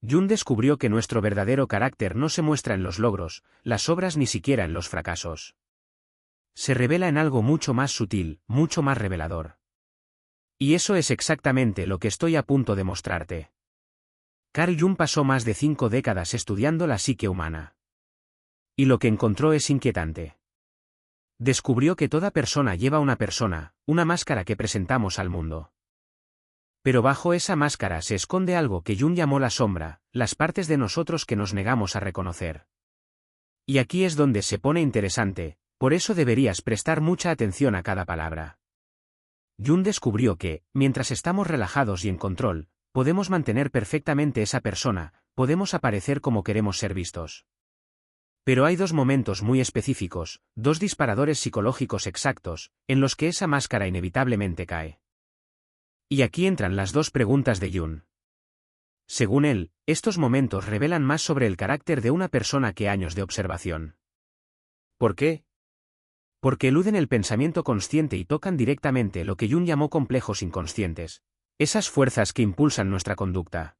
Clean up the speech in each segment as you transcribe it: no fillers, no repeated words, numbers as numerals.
Jun descubrió que nuestro verdadero carácter no se muestra en los logros, las obras ni siquiera en los fracasos. Se revela en algo mucho más sutil, mucho más revelador. Y eso es exactamente lo que estoy a punto de mostrarte. Carl Jung pasó más de 5 décadas estudiando la psique humana. Y lo que encontró es inquietante. Descubrió que toda persona lleva una máscara que presentamos al mundo. Pero bajo esa máscara se esconde algo que Jung llamó la sombra, las partes de nosotros que nos negamos a reconocer. Y aquí es donde se pone interesante, por eso deberías prestar mucha atención a cada palabra. Jung descubrió que, mientras estamos relajados y en control, podemos mantener perfectamente esa persona, podemos aparecer como queremos ser vistos. Pero hay 2 momentos muy específicos, 2 disparadores psicológicos exactos, en los que esa máscara inevitablemente cae. Y aquí entran las 2 preguntas de Jung. Según él, estos momentos revelan más sobre el carácter de una persona que años de observación. ¿Por qué? Porque eluden el pensamiento consciente y tocan directamente lo que Jung llamó complejos inconscientes, esas fuerzas que impulsan nuestra conducta.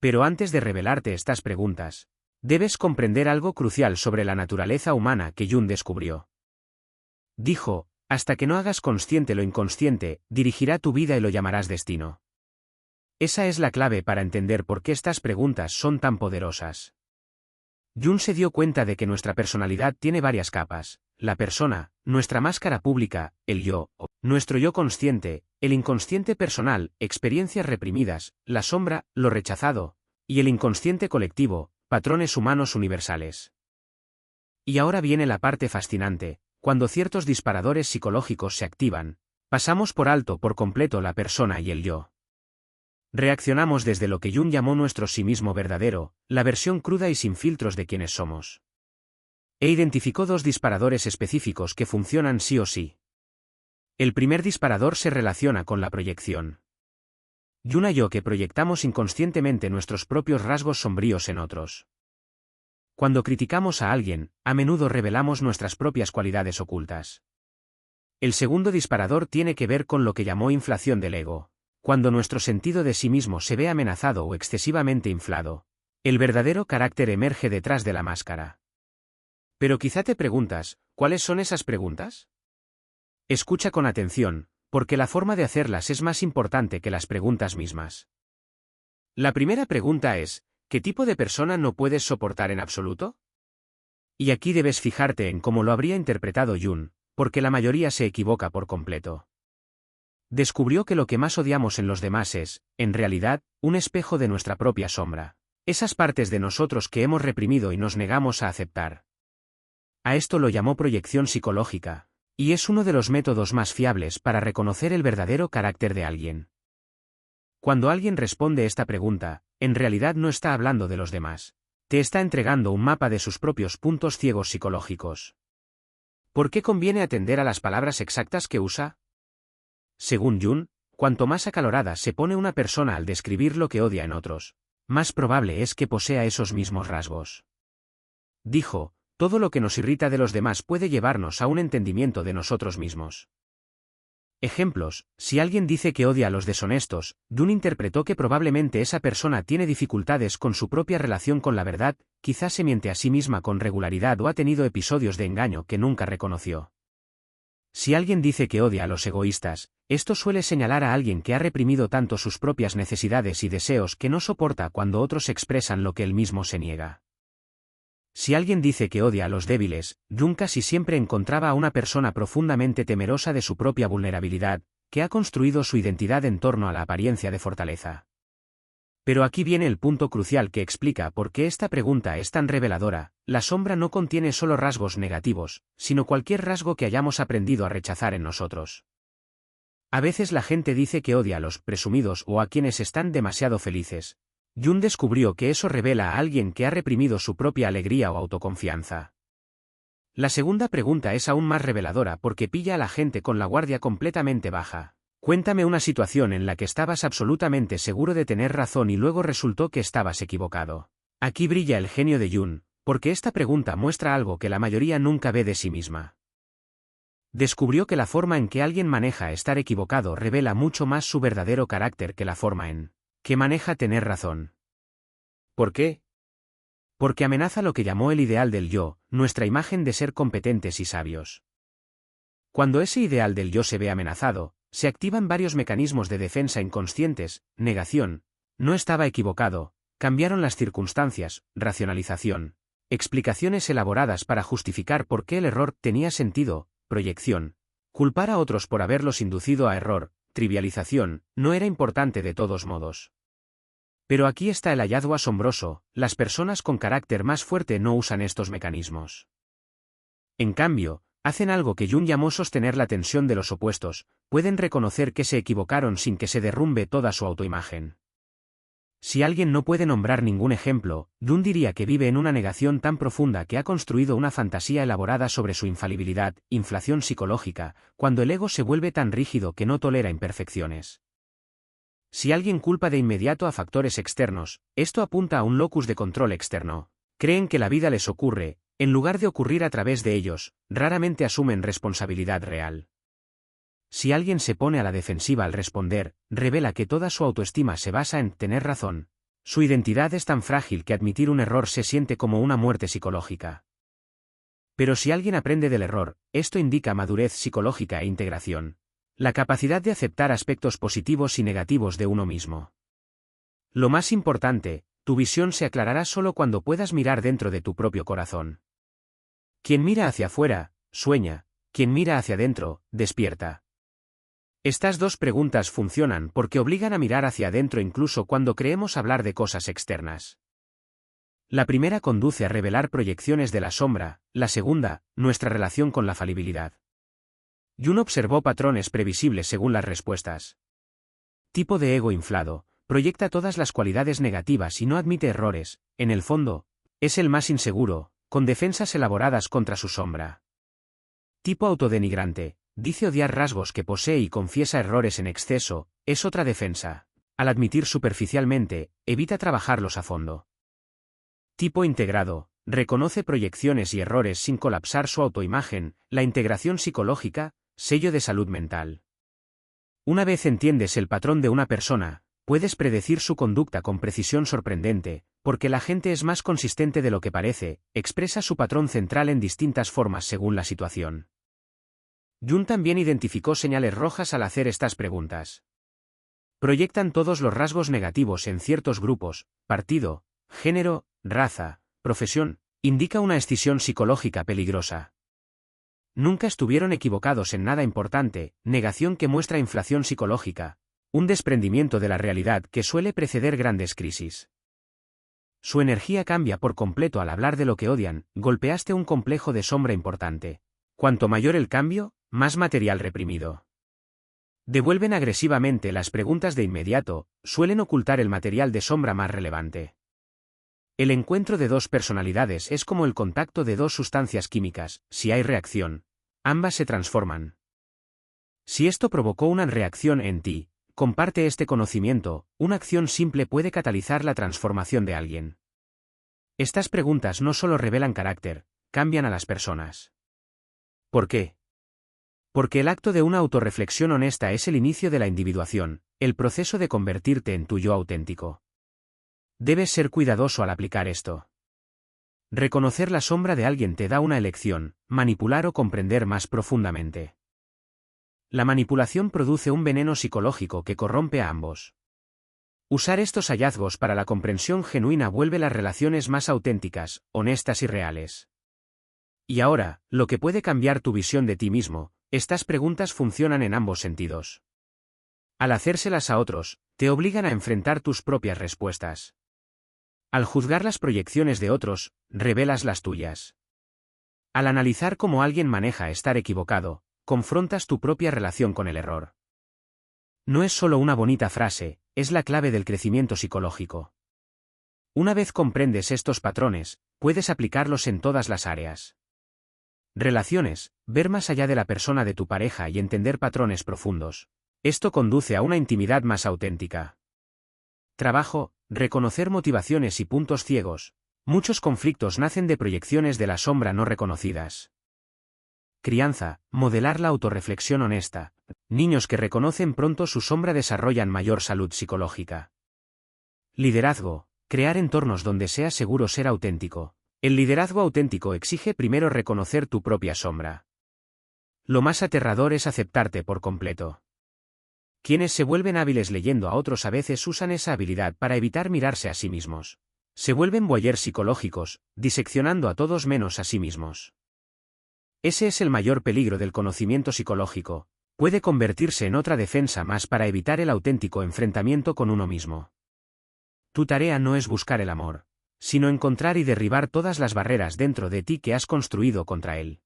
Pero antes de revelarte estas preguntas, debes comprender algo crucial sobre la naturaleza humana que Jung descubrió. Dijo, hasta que no hagas consciente lo inconsciente, dirigirá tu vida y lo llamarás destino. Esa es la clave para entender por qué estas preguntas son tan poderosas. Jung se dio cuenta de que nuestra personalidad tiene varias capas, la persona, nuestra máscara pública, el yo, nuestro yo consciente, el inconsciente personal, experiencias reprimidas, la sombra, lo rechazado, y el inconsciente colectivo, patrones humanos universales. Y ahora viene la parte fascinante. Cuando ciertos disparadores psicológicos se activan, pasamos por alto por completo la persona y el yo. Reaccionamos desde lo que Jung llamó nuestro sí mismo verdadero, la versión cruda y sin filtros de quienes somos. Identificó 2 disparadores específicos que funcionan sí o sí. El primer disparador se relaciona con la proyección. Jung halló que proyectamos inconscientemente nuestros propios rasgos sombríos en otros. Cuando criticamos a alguien, a menudo revelamos nuestras propias cualidades ocultas. El segundo disparador tiene que ver con lo que llamó inflación del ego. Cuando nuestro sentido de sí mismo se ve amenazado o excesivamente inflado, el verdadero carácter emerge detrás de la máscara. Pero quizá te preguntas, ¿cuáles son esas preguntas? Escucha con atención, porque la forma de hacerlas es más importante que las preguntas mismas. La primera pregunta es, ¿qué tipo de persona no puedes soportar en absoluto? Y aquí debes fijarte en cómo lo habría interpretado Jung, porque la mayoría se equivoca por completo. Descubrió que lo que más odiamos en los demás es, en realidad, un espejo de nuestra propia sombra. Esas partes de nosotros que hemos reprimido y nos negamos a aceptar. A esto lo llamó proyección psicológica, y es uno de los métodos más fiables para reconocer el verdadero carácter de alguien. Cuando alguien responde esta pregunta, en realidad no está hablando de los demás. Te está entregando un mapa de sus propios puntos ciegos psicológicos. ¿Por qué conviene atender a las palabras exactas que usa? Según Jung, cuanto más acalorada se pone una persona al describir lo que odia en otros, más probable es que posea esos mismos rasgos. Dijo, todo lo que nos irrita de los demás puede llevarnos a un entendimiento de nosotros mismos. Ejemplos, si alguien dice que odia a los deshonestos, Jung interpretó que probablemente esa persona tiene dificultades con su propia relación con la verdad, quizás se miente a sí misma con regularidad o ha tenido episodios de engaño que nunca reconoció. Si alguien dice que odia a los egoístas, esto suele señalar a alguien que ha reprimido tanto sus propias necesidades y deseos que no soporta cuando otros expresan lo que él mismo se niega. Si alguien dice que odia a los débiles, Jung casi siempre encontraba a una persona profundamente temerosa de su propia vulnerabilidad, que ha construido su identidad en torno a la apariencia de fortaleza. Pero aquí viene el punto crucial que explica por qué esta pregunta es tan reveladora. La sombra no contiene solo rasgos negativos, sino cualquier rasgo que hayamos aprendido a rechazar en nosotros. A veces la gente dice que odia a los presumidos o a quienes están demasiado felices. Jung descubrió que eso revela a alguien que ha reprimido su propia alegría o autoconfianza. La segunda pregunta es aún más reveladora porque pilla a la gente con la guardia completamente baja. Cuéntame una situación en la que estabas absolutamente seguro de tener razón y luego resultó que estabas equivocado. Aquí brilla el genio de Jung, porque esta pregunta muestra algo que la mayoría nunca ve de sí misma. Descubrió que la forma en que alguien maneja estar equivocado revela mucho más su verdadero carácter que la forma en que maneja tener razón. ¿Por qué? Porque amenaza lo que llamó el ideal del yo, nuestra imagen de ser competentes y sabios. Cuando ese ideal del yo se ve amenazado, se activan varios mecanismos de defensa inconscientes: negación, no estaba equivocado, cambiaron las circunstancias, racionalización, explicaciones elaboradas para justificar por qué el error tenía sentido, proyección, culpar a otros por haberlos inducido a error, trivialización, no era importante de todos modos. Pero aquí está el hallazgo asombroso: las personas con carácter más fuerte no usan estos mecanismos. En cambio, hacen algo que Jung llamó sostener la tensión de los opuestos: pueden reconocer que se equivocaron sin que se derrumbe toda su autoimagen. Si alguien no puede nombrar ningún ejemplo, Jung diría que vive en una negación tan profunda que ha construido una fantasía elaborada sobre su infalibilidad, inflación psicológica, cuando el ego se vuelve tan rígido que no tolera imperfecciones. Si alguien culpa de inmediato a factores externos, esto apunta a un locus de control externo. Creen que la vida les ocurre, en lugar de ocurrir a través de ellos, raramente asumen responsabilidad real. Si alguien se pone a la defensiva al responder, revela que toda su autoestima se basa en tener razón. Su identidad es tan frágil que admitir un error se siente como una muerte psicológica. Pero si alguien aprende del error, esto indica madurez psicológica e integración. La capacidad de aceptar aspectos positivos y negativos de uno mismo. Lo más importante, tu visión se aclarará solo cuando puedas mirar dentro de tu propio corazón. Quien mira hacia afuera, sueña; quien mira hacia adentro, despierta. Estas dos preguntas funcionan porque obligan a mirar hacia adentro incluso cuando creemos hablar de cosas externas. La primera conduce a revelar proyecciones de la sombra, la segunda, nuestra relación con la falibilidad. Jung observó patrones previsibles según las respuestas. Tipo de ego inflado: proyecta todas las cualidades negativas y no admite errores; en el fondo, es el más inseguro, con defensas elaboradas contra su sombra. Tipo autodenigrante: dice odiar rasgos que posee y confiesa errores en exceso; es otra defensa. Al admitir superficialmente, evita trabajarlos a fondo. Tipo integrado: reconoce proyecciones y errores sin colapsar su autoimagen; la integración psicológica, sello de salud mental. Una vez entiendes el patrón de una persona, puedes predecir su conducta con precisión sorprendente, porque la gente es más consistente de lo que parece, expresa su patrón central en distintas formas según la situación. Jung también identificó señales rojas al hacer estas preguntas. Proyectan todos los rasgos negativos en ciertos grupos: partido, género, raza, profesión; indica una escisión psicológica peligrosa. Nunca estuvieron equivocados en nada importante: negación que muestra inflación psicológica, un desprendimiento de la realidad que suele preceder grandes crisis. Su energía cambia por completo al hablar de lo que odian: golpeaste un complejo de sombra importante. Cuanto mayor el cambio, más material reprimido. Devuelven agresivamente las preguntas de inmediato, suelen ocultar el material de sombra más relevante. El encuentro de dos personalidades es como el contacto de dos sustancias químicas: si hay reacción, ambas se transforman. Si esto provocó una reacción en ti, comparte este conocimiento: una acción simple puede catalizar la transformación de alguien. Estas preguntas no solo revelan carácter, cambian a las personas. ¿Por qué? Porque el acto de una autorreflexión honesta es el inicio de la individuación, el proceso de convertirte en tu yo auténtico. Debes ser cuidadoso al aplicar esto. Reconocer la sombra de alguien te da una elección: manipular o comprender más profundamente. La manipulación produce un veneno psicológico que corrompe a ambos. Usar estos hallazgos para la comprensión genuina vuelve las relaciones más auténticas, honestas y reales. Y ahora, lo que puede cambiar tu visión de ti mismo: estas preguntas funcionan en ambos sentidos. Al hacérselas a otros, te obligan a enfrentar tus propias respuestas. Al juzgar las proyecciones de otros, revelas las tuyas. Al analizar cómo alguien maneja estar equivocado, confrontas tu propia relación con el error. No es solo una bonita frase, es la clave del crecimiento psicológico. Una vez comprendes estos patrones, puedes aplicarlos en todas las áreas. Relaciones: ver más allá de la persona de tu pareja y entender patrones profundos. Esto conduce a una intimidad más auténtica. Trabajo: reconocer motivaciones y puntos ciegos. Muchos conflictos nacen de proyecciones de la sombra no reconocidas. Crianza: modelar la autorreflexión honesta. Niños que reconocen pronto su sombra desarrollan mayor salud psicológica. Liderazgo: Crear entornos donde sea seguro ser auténtico. El liderazgo auténtico exige primero reconocer tu propia sombra. Lo más aterrador es aceptarte por completo. Quienes se vuelven hábiles leyendo a otros a veces usan esa habilidad para evitar mirarse a sí mismos. Se vuelven voyeurs psicológicos, diseccionando a todos menos a sí mismos. Ese es el mayor peligro del conocimiento psicológico. Puede convertirse en otra defensa más para evitar el auténtico enfrentamiento con uno mismo. Tu tarea no es buscar el amor, sino encontrar y derribar todas las barreras dentro de ti que has construido contra él.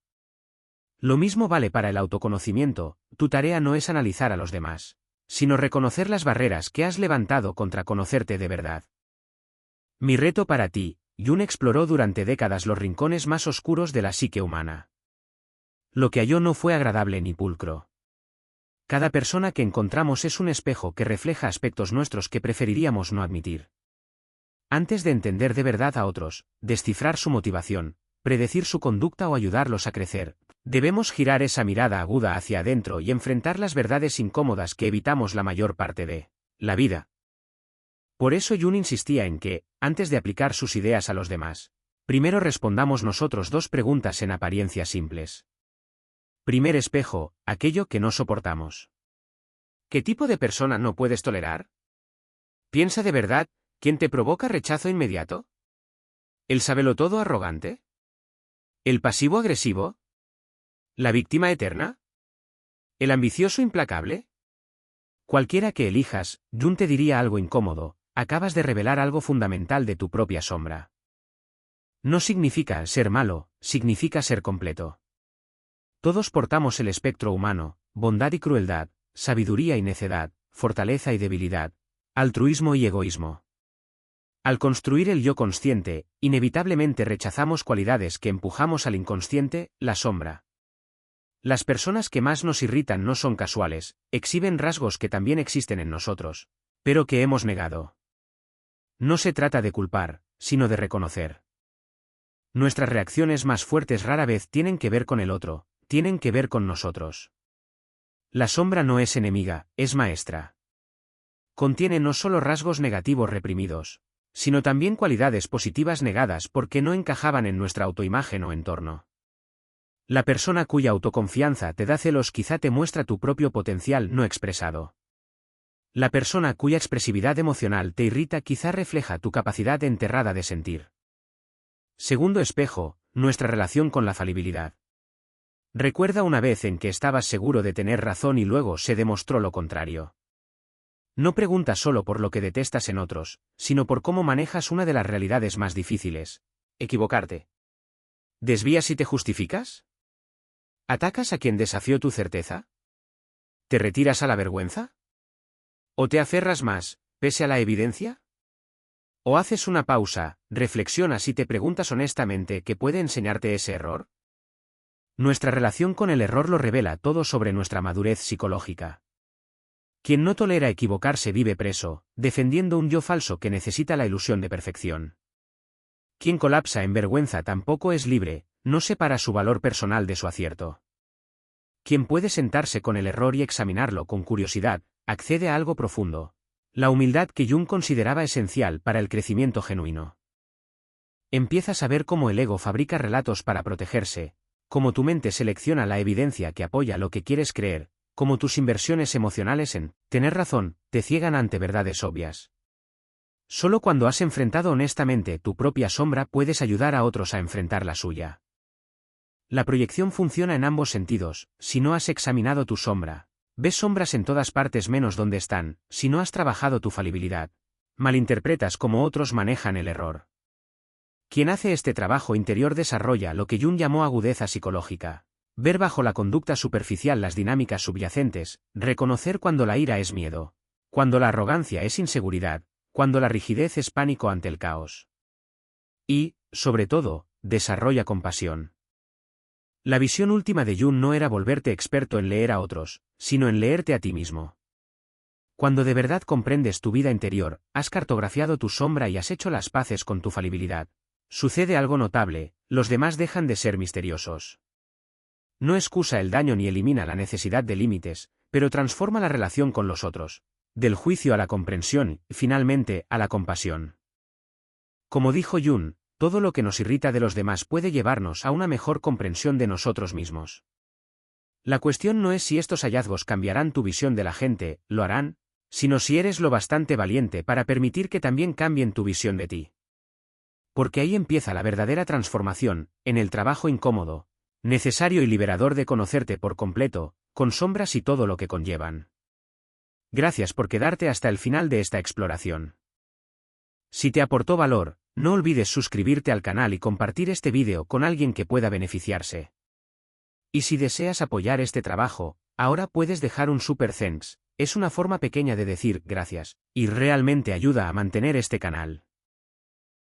Lo mismo vale para el autoconocimiento. Tu tarea no es analizar a los demás, sino reconocer las barreras que has levantado contra conocerte de verdad. Mi reto para ti: Jung exploró durante décadas los rincones más oscuros de la psique humana. Lo que halló no fue agradable ni pulcro. Cada persona que encontramos es un espejo que refleja aspectos nuestros que preferiríamos no admitir. Antes de entender de verdad a otros, descifrar su motivación, predecir su conducta o ayudarlos a crecer, debemos girar esa mirada aguda hacia adentro y enfrentar las verdades incómodas que evitamos la mayor parte de la vida. Por eso Jung insistía en que, antes de aplicar sus ideas a los demás, primero respondamos nosotros dos preguntas en apariencia simples. Primer espejo: aquello que no soportamos. ¿Qué tipo de persona no puedes tolerar? Piensa de verdad, ¿quién te provoca rechazo inmediato? ¿El sabelotodo arrogante? ¿El pasivo agresivo? ¿La víctima eterna? ¿El ambicioso implacable? Cualquiera que elijas, Jung te diría algo incómodo: acabas de revelar algo fundamental de tu propia sombra. No significa ser malo, significa ser completo. Todos portamos el espectro humano: bondad y crueldad, sabiduría y necedad, fortaleza y debilidad, altruismo y egoísmo. Al construir el yo consciente, inevitablemente rechazamos cualidades que empujamos al inconsciente, la sombra. Las personas que más nos irritan no son casuales, exhiben rasgos que también existen en nosotros, pero que hemos negado. No se trata de culpar, sino de reconocer. Nuestras reacciones más fuertes rara vez tienen que ver con el otro, tienen que ver con nosotros. La sombra no es enemiga, es maestra. Contiene no solo rasgos negativos reprimidos, sino también cualidades positivas negadas porque no encajaban en nuestra autoimagen o entorno. La persona cuya autoconfianza te da celos quizá te muestra tu propio potencial no expresado. La persona cuya expresividad emocional te irrita quizá refleja tu capacidad enterrada de sentir. Segundo espejo: nuestra relación con la falibilidad. Recuerda una vez en que estabas seguro de tener razón y luego se demostró lo contrario. No preguntas solo por lo que detestas en otros, sino por cómo manejas una de las realidades más difíciles: equivocarte. ¿Desvías y te justificas? ¿Atacas a quien desafió tu certeza? ¿Te retiras a la vergüenza? ¿O te aferras más, pese a la evidencia? ¿O haces una pausa, reflexionas y te preguntas honestamente qué puede enseñarte ese error? Nuestra relación con el error lo revela todo sobre nuestra madurez psicológica. Quien no tolera equivocarse vive preso, defendiendo un yo falso que necesita la ilusión de perfección. Quien colapsa en vergüenza tampoco es libre, no separa su valor personal de su acierto. Quien puede sentarse con el error y examinarlo con curiosidad, accede a algo profundo: la humildad que Jung consideraba esencial para el crecimiento genuino. Empiezas a ver cómo el ego fabrica relatos para protegerse, cómo tu mente selecciona la evidencia que apoya lo que quieres creer, cómo tus inversiones emocionales en tener razón te ciegan ante verdades obvias. Solo cuando has enfrentado honestamente tu propia sombra puedes ayudar a otros a enfrentar la suya. La proyección funciona en ambos sentidos: si no has examinado tu sombra, ves sombras en todas partes menos donde están; si no has trabajado tu falibilidad, malinterpretas cómo otros manejan el error. Quien hace este trabajo interior desarrolla lo que Jung llamó agudeza psicológica: ver bajo la conducta superficial las dinámicas subyacentes, reconocer cuando la ira es miedo, cuando la arrogancia es inseguridad, cuando la rigidez es pánico ante el caos. Y, sobre todo, desarrolla compasión. La visión última de Jung no era volverte experto en leer a otros, sino en leerte a ti mismo. Cuando de verdad comprendes tu vida interior, has cartografiado tu sombra y has hecho las paces con tu falibilidad, sucede algo notable: los demás dejan de ser misteriosos. No excusa el daño ni elimina la necesidad de límites, pero transforma la relación con los otros, del juicio a la comprensión y, finalmente, a la compasión. Como dijo Jung, todo lo que nos irrita de los demás puede llevarnos a una mejor comprensión de nosotros mismos. La cuestión no es si estos hallazgos cambiarán tu visión de la gente, lo harán, sino si eres lo bastante valiente para permitir que también cambien tu visión de ti. Porque ahí empieza la verdadera transformación, en el trabajo incómodo, necesario y liberador de conocerte por completo, con sombras y todo lo que conllevan. Gracias por quedarte hasta el final de esta exploración. Si te aportó valor, no olvides suscribirte al canal y compartir este vídeo con alguien que pueda beneficiarse. Y si deseas apoyar este trabajo, ahora puedes dejar un super thanks, es una forma pequeña de decir gracias, y realmente ayuda a mantener este canal.